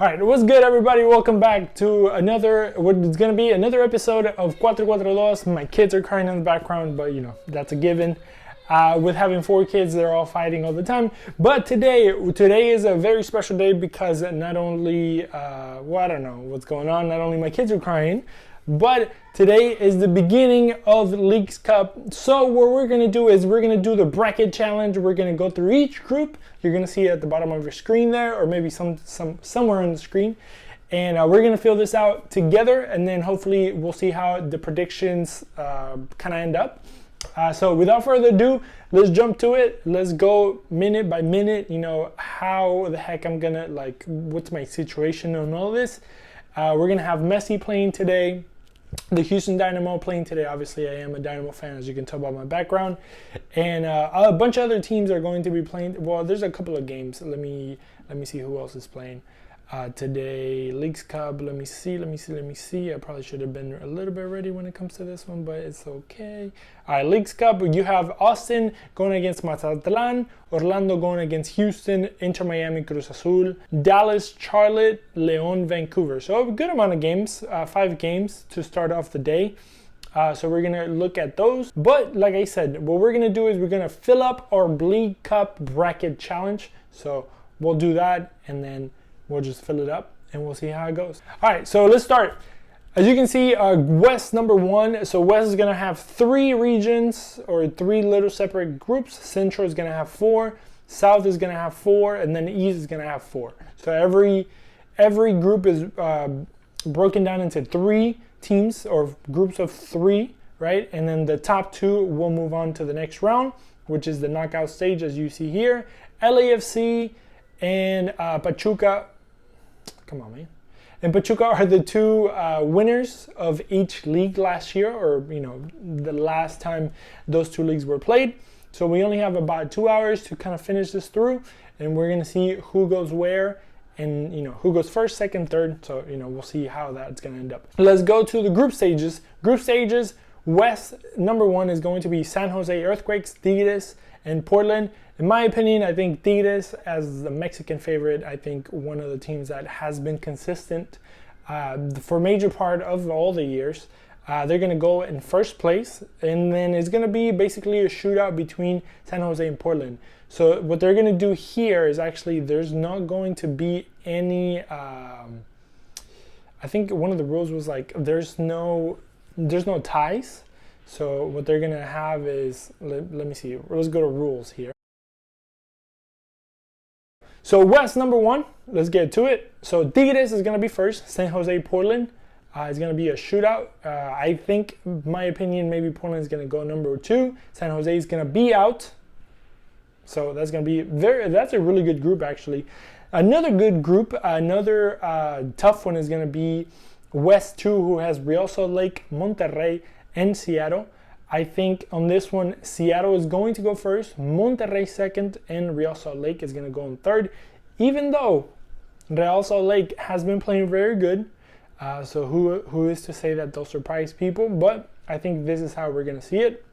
All right, what's good, everybody? Welcome back to what is going to be another episode of 442. My kids are crying in the background, but you know, that's a given. With having 4 kids, they're all fighting all the time. But today is a very special day because not only, I don't know what's going on, not only my kids are crying, but today is the beginning of Leagues Cup. So what we're going to do is we're going to do the bracket challenge. We're going to go through each group. You're going to see it at the bottom of your screen there, or maybe somewhere on the screen. And we're going to fill this out together, and then hopefully we'll see how the predictions kind of end up. So without further ado, let's jump to it. Let's go minute by minute, you know, how the heck I'm going to, what's my situation on all this. We're going to have Messi playing today. The Houston Dynamo playing today. Obviously, I am a Dynamo fan, as you can tell by my background. And a bunch of other teams are going to be playing. Well, there's a couple of games. Let me see who else is playing today. Leagues Cup. Let me see. I probably should have been a little bit ready when it comes to this one, but it's okay. All right, Leagues Cup. You have Austin going against Mazatlan, Orlando going against Houston, Inter Miami, Cruz Azul, Dallas, Charlotte, León, Vancouver. So a good amount of games, 5 games to start off the day. So we're going to look at those. But like I said, what we're going to do is we're going to fill up our League Cup bracket challenge. So we'll do that, and then we'll just fill it up and we'll see how it goes. All right, so let's start. As you can see, West number 1. So West is going to have 3 regions, or 3 little separate groups. Central is going to have 4. South is going to have 4, and then East is going to have 4. So every group is broken down into 3 teams, or groups of 3, right? And then the top 2 will move on to the next round, which is the knockout stage, as you see here. LAFC and Pachuca. Come on, man. And Pachuca are the 2 winners of each league last year, or you know, the last time those 2 leagues were played. So we only have about 2 hours to kind of finish this through, and we're gonna see who goes where, and you know, who goes first, second, third. So you know, we'll see how that's gonna end up. Let's go to the group stages. Group stages. West number 1 is going to be San Jose Earthquakes, Tigres, and Portland. In my opinion, I think Tigres, as the Mexican favorite, I think one of the teams that has been consistent for a major part of all the years. They're going to go in first place, and then it's going to be basically a shootout between San Jose and Portland. So what they're going to do here is actually there's not going to be any, I think one of the rules was like there's no ties. So what they're going to have is, let me see, let's go to rules here. So West number 1, let's get to it. So Tigres is going to be first. San Jose, Portland is going to be a shootout. I think, in my opinion, maybe Portland is going to go number 2. San Jose is going to be out. So that's going to be that's a really good group, actually. Another good group, another tough one is going to be West 2, who has Real Salt Lake, Monterrey, and Seattle. I think on this one, Seattle is going to go first, Monterrey second, and Real Salt Lake is going to go in third, even though Real Salt Lake has been playing very good. So who is to say that they'll surprise people? But I think this is how we're going to see it.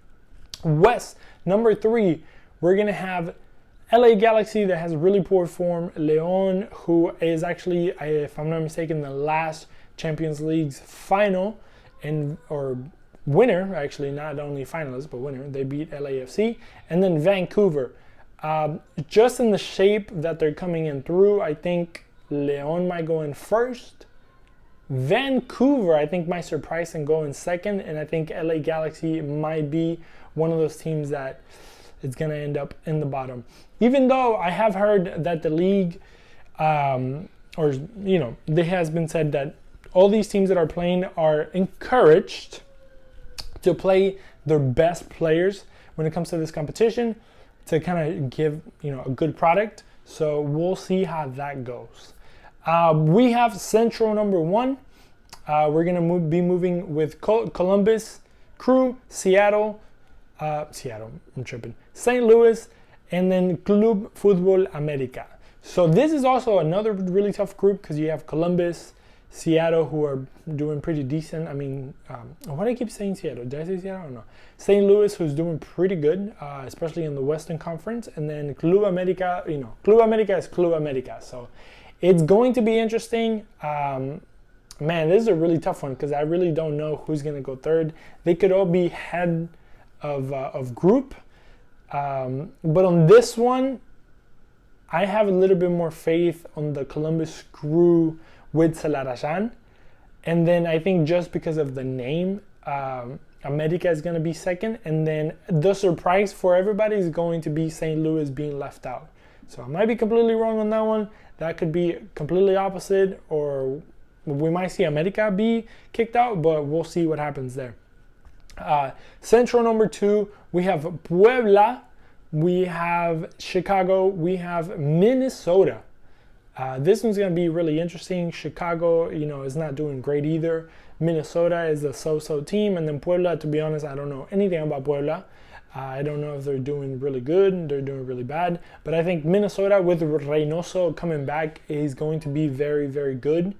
West, number 3, we're going to have LA Galaxy that has really poor form. León, who is actually, if I'm not mistaken, the last Champions League's final, or winner, actually, not only finalist, but winner. They beat LAFC. And then Vancouver. Just in the shape that they're coming in through, I think León might go in first. Vancouver, I think, might surprise and go in second. And I think LA Galaxy might be one of those teams that is going to end up in the bottom. Even though I have heard that the league, or, you know, there has been said that all these teams that are playing are encouraged to play their best players when it comes to this competition, to kind of give, you know, a good product. So we'll see how that goes. We have Central number 1. We're going to be moving with Columbus Crew, Seattle, I'm tripping, St. Louis, and then Club Fútbol América. So this is also another really tough group because you have Columbus, Seattle, who are doing pretty decent. I mean, why do I keep saying Seattle? Did I say Seattle? I don't know. St. Louis, who's doing pretty good, especially in the Western Conference. And then Club América, you know, Club América is Club América. So It's going to be interesting. Man, this is a really tough one because I really don't know who's going to go third. They could all be head of group. But on this one, I have a little bit more faith on the Columbus Crew with Celarasan. And then I think just because of the name, America is going to be second. And then the surprise for everybody is going to be St. Louis being left out. So I might be completely wrong on that one. That could be completely opposite, or we might see America be kicked out, but we'll see what happens there. Central number 2, we have Puebla, we have Chicago, we have Minnesota. This one's going to be really interesting. Chicago, is not doing great either. Minnesota is a so-so team, and then Puebla, to be honest, I don't know anything about Puebla. I don't know if they're doing really good, they're doing really bad, but I think Minnesota with Reynoso coming back is going to be very, very good.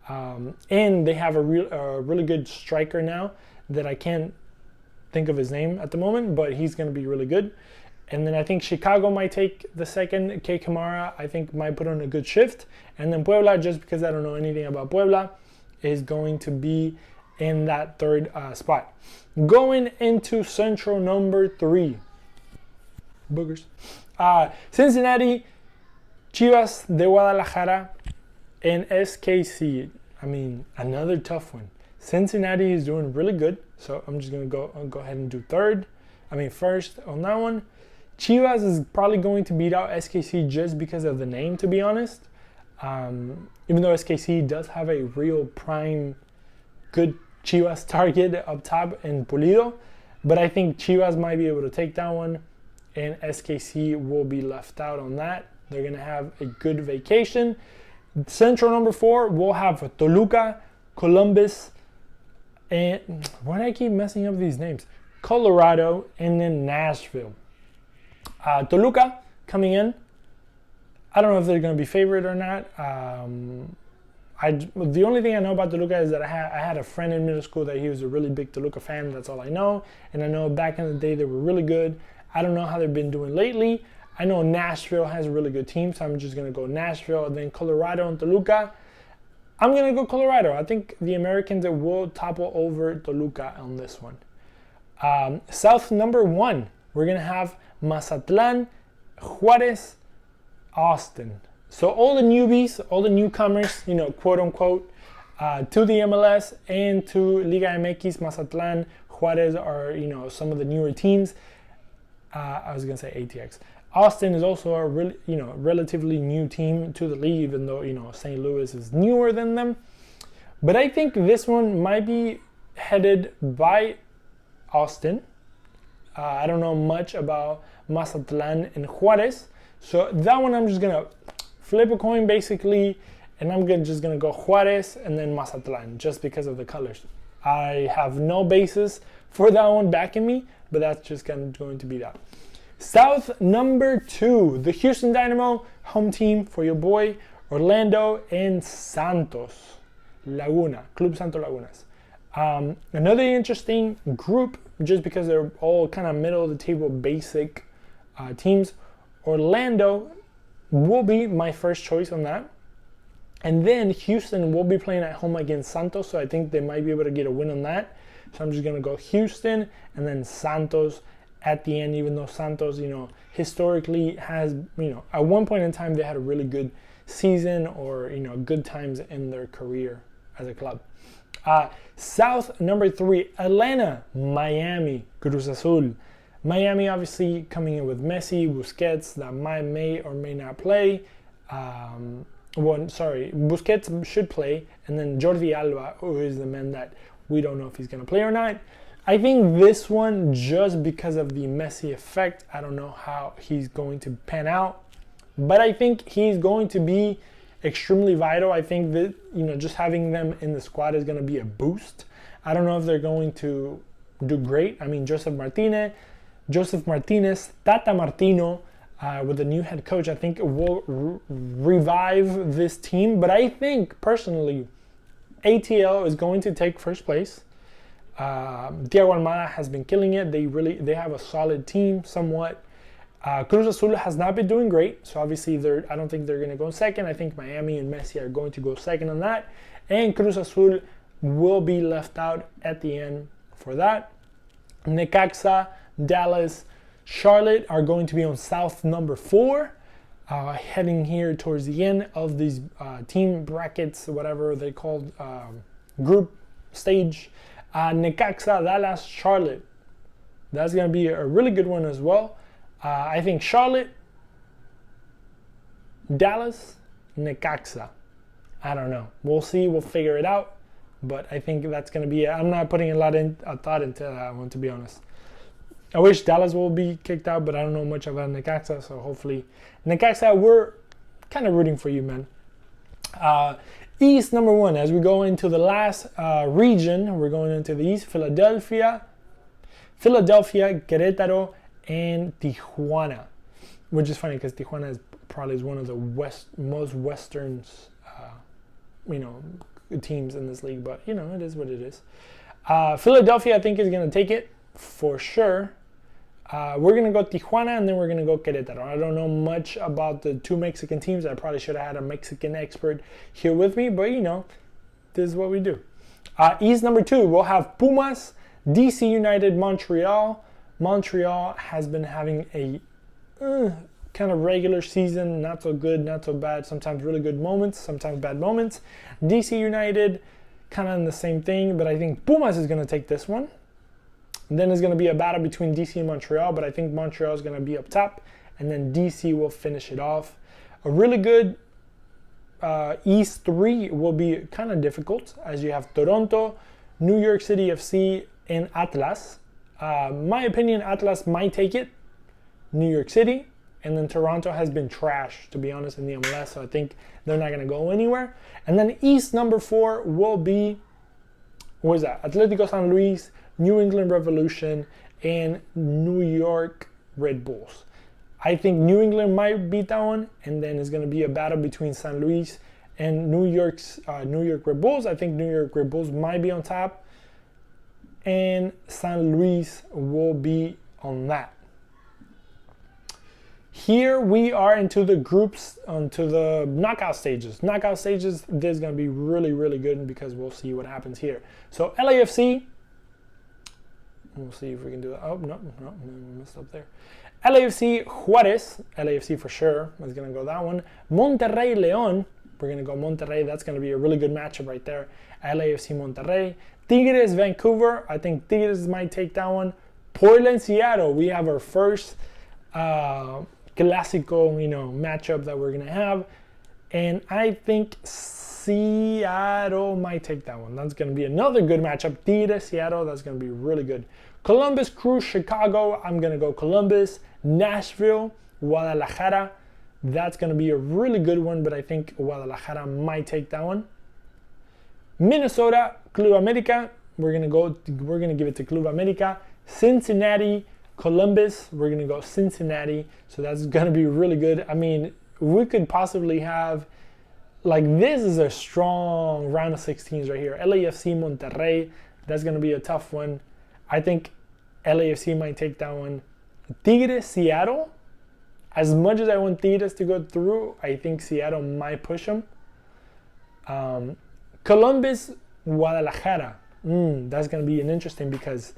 And they have a really good striker now that I can't think of his name at the moment, but he's going to be really good. And then I think Chicago might take the second. K. Kamara, I think, might put on a good shift. And then Puebla, just because I don't know anything about Puebla, is going to be in that third spot. Going into Central number 3. Boogers. Cincinnati, Chivas de Guadalajara, and SKC. I mean, another tough one. Cincinnati is doing really good, so I'm just going to go ahead and do first on that one. Chivas is probably going to beat out SKC just because of the name, to be honest. Even though SKC does have a real prime good Chivas target up top in Pulido, but I think Chivas might be able to take that one, and SKC will be left out on that. They're going to have a good vacation. Central number 4, we'll have Toluca, Columbus, and why do I keep messing up these names? Colorado, and then Nashville. Toluca coming in. I don't know if they're going to be favored or not. The only thing I know about Toluca is that I had a friend in middle school that he was a really big Toluca fan. That's all I know. And I know back in the day they were really good. I don't know how they've been doing lately. I know Nashville has a really good team, so I'm just going to go Nashville. And then Colorado and Toluca. I'm going to go Colorado. I think the Americans will topple over Toluca on this one. South number 1, we're going to have Mazatlan, Juarez, Austin. So all the newbies, all the newcomers, quote unquote, to the MLS and to Liga MX, Mazatlan, Juarez are, some of the newer teams. I was going to say ATX. Austin is also a really, relatively new team to the league, even though, St. Louis is newer than them. But I think this one might be headed by Austin. I don't know much about Mazatlan and Juarez. So that one I'm just going to flip a coin basically, and I'm just going to go Juarez and then Mazatlan just because of the colors. I have no basis for that one backing me, but that's just going to be that. South number 2, the Houston Dynamo, home team for your boy Orlando, and Santos Laguna, Club Santos Lagunas. Another interesting group just because they're all kind of middle of the table basic teams. Orlando will be my first choice on that. And then Houston will be playing at home against Santos, so I think they might be able to get a win on that. So I'm just going to go Houston and then Santos at the end, even though Santos, historically has, at one point in time they had a really good season or, good times in their career as a club. South number 3, Atlanta, Miami, Cruz Azul. Miami obviously coming in with Messi, Busquets that may or may not play. Busquets should play, and then Jordi Alba, who is the man that we don't know if he's going to play or not. I think this one, just because of the Messi effect, I don't know how he's going to pan out, but I think he's going to be extremely vital. I think that, just having them in the squad is going to be a boost. I don't know if they're going to do great. I mean, Joseph Martinez, Tata Martino, with the new head coach, I think it will revive this team. But I think, personally, ATL is going to take first place. Thiago Almada has been killing it. They have a solid team, somewhat. Cruz Azul has not been doing great, so obviously I don't think they're going to go second. I think Miami and Messi are going to go second on that, and Cruz Azul will be left out at the end for that. Necaxa, Dallas, Charlotte are going to be on South number 4, heading here towards the end of these team brackets, whatever they called, group stage. Necaxa, Dallas, Charlotte. That's going to be a really good one as well. I think Charlotte, Dallas, Necaxa. I don't know. We'll see. We'll figure it out. But I think that's going to be it. I'm not putting a lot of thought into that one, to be honest. I wish Dallas will be kicked out, but I don't know much about Necaxa. So hopefully, Necaxa, we're kind of rooting for you, man. East number 1. As we go into the last region, we're going into the East. Philadelphia, Querétaro, and Tijuana, which is funny because Tijuana is probably one of the most Western, teams in this league. But it is what it is. Philadelphia, I think, is going to take it for sure. We're going to go Tijuana, and then we're going to go Querétaro. I don't know much about the 2 Mexican teams. I probably should have had a Mexican expert here with me, but this is what we do. East number 2, we'll have Pumas, DC United, Montreal. Montreal has been having a kind of regular season, not so good, not so bad, sometimes really good moments, sometimes bad moments. DC United, kind of in the same thing, but I think Pumas is going to take this one. And then it's going to be a battle between DC and Montreal, but I think Montreal is going to be up top, and then DC will finish it off. A really good East 3 will be kind of difficult, as you have Toronto, New York City FC, and Atlas. My opinion, Atlas might take it, New York City, and then Toronto has been trash, to be honest, in the MLS, so I think they're not going to go anywhere. And then East number 4 will be, what is that? Atlético San Luis, New England Revolution, and New York Red Bulls. I think New England might beat that one, and then it's going to be a battle between San Luis and New York Red Bulls. I think New York Red Bulls might be on top, and San Luis will be on that. Here we are into the groups, onto the knockout stages. Knockout stages, this is going to be really, really good because we'll see what happens here. So LAFC, we'll see if we can do it. Oh, no, we messed up there. LAFC Juarez, LAFC for sure is going to go that one. Monterrey León, we're going to go Monterrey. That's going to be a really good matchup right there. LAFC Monterrey. Tigres Vancouver, I think Tigres might take that one. Portland Seattle, we have our first Clásico, matchup that we're going to have. And I think Seattle might take that one. That's going to be another good matchup. Tigres Seattle, that's going to be really good. Columbus Crew Chicago, I'm going to go Columbus. Nashville, Guadalajara, that's going to be a really good one, but I think Guadalajara might take that one. Minnesota, Club America, we're going to give it to Club America. Cincinnati, Columbus, we're going to go Cincinnati. So that's going to be really good. I mean, we could possibly have, this is a strong round of 16s right here. LAFC Monterrey, that's going to be a tough one. I think LAFC might take that one. Tigres Seattle, as much as I want Tigres to go through, I think Seattle might push them. Columbus Guadalajara, that's going to be an interesting because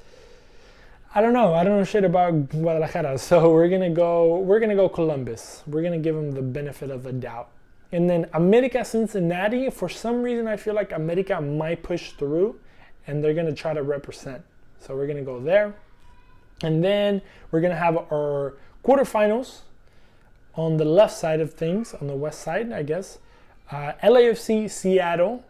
I don't know shit about Guadalajara, so we're gonna go Columbus. We're gonna give them the benefit of the doubt. And then America Cincinnati, for some reason I feel like America might push through and they're gonna try to represent. So we're gonna go there. And then we're gonna have our quarterfinals on the left side of things, on the west side, I guess. LAFC Seattle,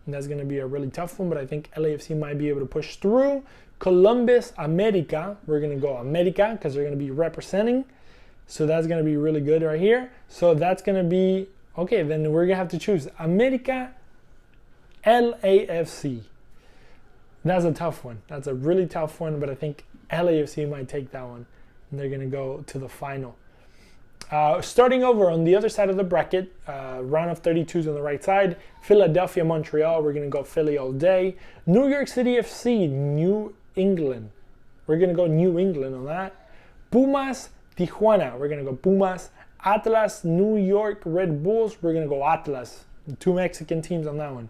and that's gonna be a really tough one, but I think LAFC might be able to push through. Columbus America, we're going to go America because they're going to be representing. So that's going to be really good right here. So that's going to be, okay, then we're going to have to choose America, LAFC. That's a tough one. That's a really tough one, but I think LAFC might take that one. And they're going to go to the final. Starting over on the other side of the bracket, round of 32s on the right side. Philadelphia, Montreal, we're going to go Philly all day. New York City FC, New England. We're going to go New England on that. Pumas, Tijuana, we're going to go Pumas. Atlas, New York Red Bulls, we're going to go Atlas. 2 Mexican teams on that one.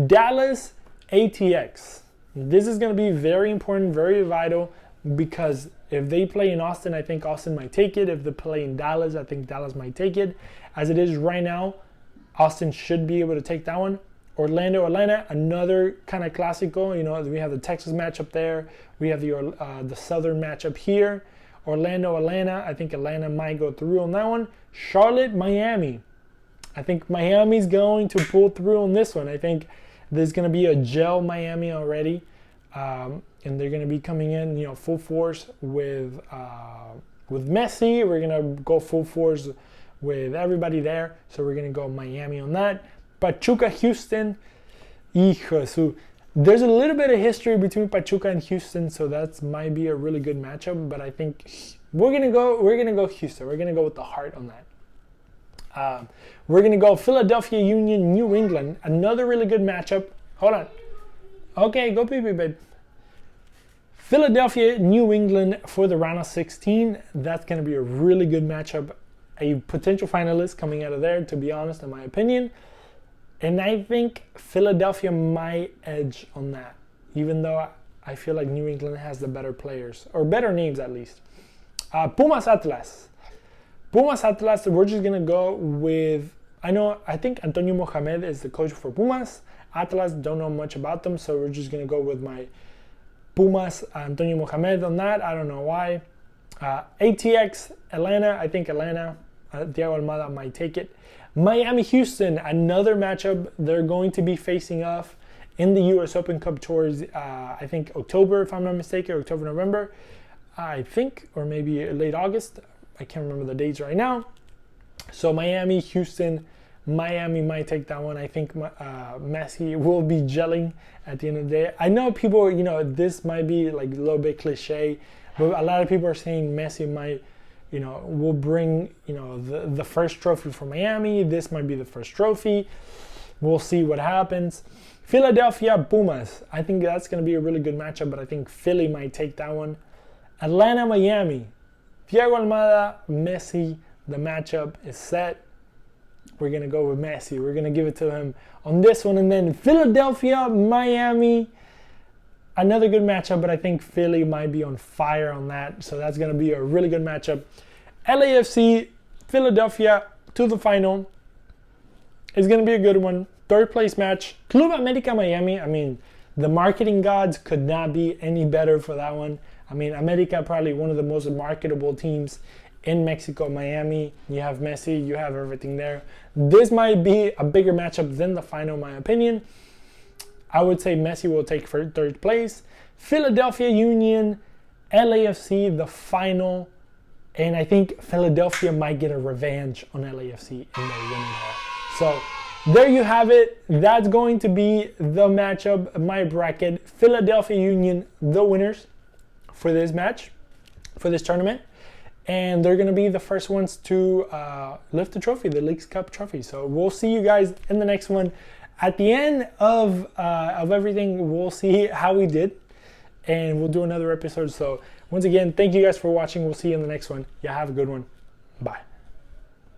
Dallas, ATX. This is going to be very important, very vital, because if they play in Austin, I think Austin might take it. If they play in Dallas, I think Dallas might take it. As it is right now, Austin should be able to take that one. Orlando, Atlanta, another kind of classical. You know, we have the Texas matchup there. We have the Southern matchup here. Orlando, Atlanta. I think Atlanta might go through on that one. Charlotte, Miami. I think Miami's going to pull through on this one. I think there's going to be a gel Miami already. And they're going to be coming in, you know, full force with Messi. We're going to go full force with everybody there. So we're going to go Miami on that. Pachuca, Houston. Hijo, there's a little bit of history between Pachuca and Houston, so that might be a really good matchup. But I think we're gonna go Houston. We're gonna go with the heart on that. We're gonna go Philadelphia Union, New England. Another really good matchup. Hold on. Okay, go pee, babe. Philadelphia, New England for the round of 16. That's gonna be a really good matchup. A potential finalist coming out of there, to be honest, in my opinion. And I think Philadelphia might edge on that, even though I feel like New England has the better players, or better names at least. Pumas Atlas. Pumas Atlas, we're just going to go with, I think Antonio Mohamed is the coach for Pumas. Atlas, don't know much about them, so we're just going to go with my Pumas, Antonio Mohamed on that. I don't know why. ATX, Atlanta, I think Atlanta, Thiago Almada might take it. Miami, Houston, another matchup. They're going to be facing off in the U.S. Open Cup towards, I think, October, if I'm not mistaken, October, November, I think, or maybe late August. I can't remember the dates right now. So Miami, Houston, Miami might take that one. I think Messi will be gelling at the end of the day. I know people, you know, this might be like a little bit cliche, but a lot of people are saying Messi might, you know, will bring, you know, the first trophy for Miami. This might be the first trophy. We'll see what happens. Philadelphia, Pumas. I think that's going to be a really good matchup, but I think Philly might take that one. Atlanta, Miami. Thiago Almada, Messi. The matchup is set. We're going to go with Messi. We're going to give it to him on this one. And then Philadelphia, Miami. Another good matchup, but I think Philly might be on fire on that. So that's going to be a really good matchup. LAFC, Philadelphia to the final. It's going to be a good one. Third place match. Club America, Miami. I mean, the marketing gods could not be any better for that one. I mean, America probably one of the most marketable teams in Mexico, Miami. You have Messi, you have everything there. This might be a bigger matchup than the final, in my opinion. I would say Messi will take third place. Philadelphia Union, LAFC, the final. And I think Philadelphia might get a revenge on LAFC in their winning haul. So there you have it. That's going to be the matchup, my bracket. Philadelphia Union, the winners for this match, for this tournament. And they're going to be the first ones to lift the trophy, the Leagues Cup trophy. So we'll see you guys in the next one. At the end of everything, we'll see how we did, and we'll do another episode. So once again, thank you guys for watching. We'll see you in the next one. Yeah, have a good one. Bye.